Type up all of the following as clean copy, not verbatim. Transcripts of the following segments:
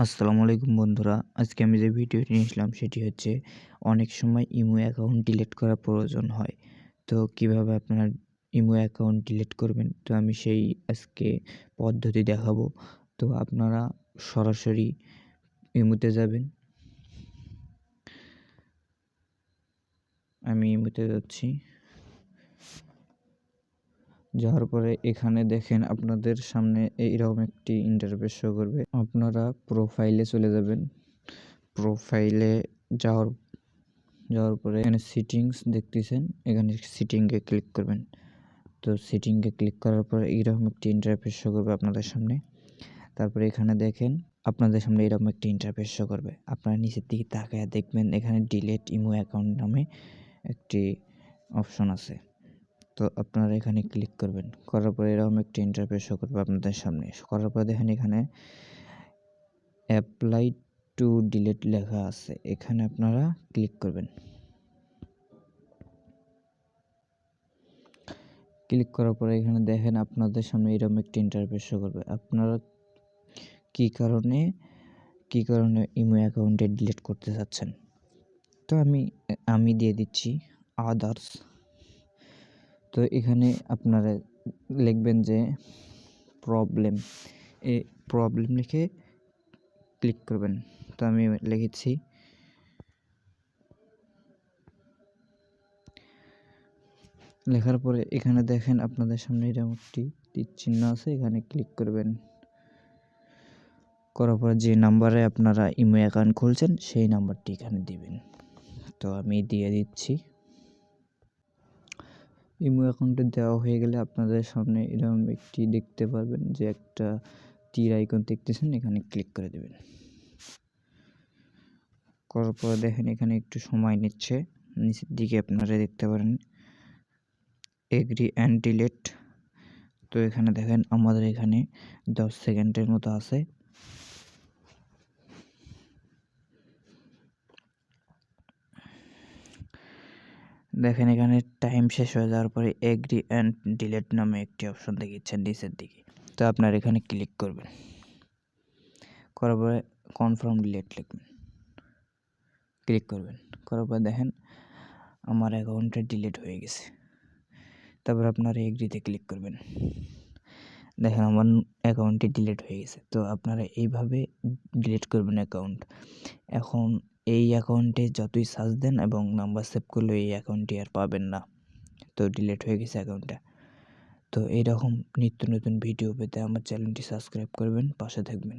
আসসালামু আলাইকুম বন্ধুরা। আজকে আমি যে ভিডিওটি নিয়ে আসলাম সেটি হচ্ছে অনেক সময় ইমো অ্যাকাউন্ট ডিলিট করা প্রয়োজন হয়। তো কিভাবে আপনার ইমো অ্যাকাউন্ট ডিলিট করবেন? তো আমি সেই আজকে পদ্ধতি দেখাবো। তো আপনারা সরাসরি ইমোতে যাবেন। আমি ইমোতে যাচ্ছি। যাওয়ার পরে এখানে দেখেন আপনাদের সামনে এইরকম একটি ইন্টারফেস শো করবে। আপনারা প্রোফাইলে চলে যাবেন। প্রোফাইলে যাওয়ার যাওয়ার পরে এখানে সেটিংস দেখতেছেন, এখানে সেটিংয়ে ক্লিক করবেন। তো সেটিংয়ে ক্লিক করার পরে এইরকম একটি ইন্টারফেস শো করবে আপনাদের সামনে। তারপরে এখানে দেখেন আপনাদের সামনে এরকম একটি ইন্টারফেস শো করবে। আপনারা নিচের দিকে তাকায়া দেখবেন এখানে ডিলিট ইমো অ্যাকাউন্ট নামে একটি অপশন আছে। তো আপনারা এখানে ক্লিক করবেন। করার পরে এরকম একটি ইন্টারফেস শো করবে আপনাদের সামনে। করার পরে দেখেন এখানে অ্যাপ্লাই টু ডিলিট লেখা আছে। এখানে আপনারা ক্লিক করবেন। ক্লিক করার পরে এখানে দেখেন আপনাদের সামনে এরকম একটি ইন্টারফেস শো করবে। আপনারা কী কারণে ইমো অ্যাকাউন্টে ডিলিট করতে চাচ্ছেন। তো আমি দিয়ে দিচ্ছি আদার্স। তো এখানে আপনারা লিখবেন যে প্রবলেম, প্রবলেম লিখে ক্লিক করবেন। তো আমি লিখেছি। লেখার পরে এখানে দেখেন আপনাদের সামনে এরকম একটি তীর চিহ্ন আছে, এখানে ক্লিক করবেন। করার পরে যে নাম্বারে আপনারা ইমো অ্যাকাউন্ট খুলছেন সেই নাম্বারটি এখানে দিবেন। তো আমি দিয়ে দিচ্ছি। ইমো অ্যাকাউন্টে দেওয়া হয়ে গেলে আপনাদের সামনে এরকম একটি দেখতে পারবেন যে একটা তীর আইকন দেখতেছেন, এখানে ক্লিক করে দেবেন। করার পরে দেখেন এখানে একটু সময় নিচ্ছে। নিচের দিকে আপনারা দেখতে পারেন এগ্রি অ্যান্ড ডিলিট। তো এখানে দেখেন আমাদের এখানে 10 সেকেন্ডের মতো আছে। দেখেন এখানে টাইম শেষ হয়ে যাওয়ার পরে এগ্রি অ্যান্ড ডিলিট নামে একটি অপশন দেখাচ্ছেন নিচের দিকে। তো আপনার এখানে ক্লিক করবেন। করার পরে কনফার্ম ডিলিট লিখবেন, ক্লিক করবেন। করার পরে দেখেন আমার অ্যাকাউন্টটা ডিলিট হয়ে গেছে। তারপর আপনারা এগ্রিতে ক্লিক করবেন। দেখেন আমার অ্যাকাউন্টটি ডিলিট হয়ে গেছে। তো আপনারা এইভাবে ডিলিট করবেন অ্যাকাউন্ট। এখন এই অ্যাকাউন্টে যতই সার্চ দেন এবং নাম্বার সেভ করলেও এই অ্যাকাউন্টটি আর পাবেন না। তো ডিলিট হয়ে গেছে অ্যাকাউন্টটা। তো এইরকম নিত্য নতুন ভিডিও পেতে আমার চ্যানেলটি সাবস্ক্রাইব করবেন, পাশে থাকবেন।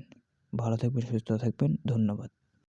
ভালো থাকবেন, সুস্থ থাকবেন। ধন্যবাদ।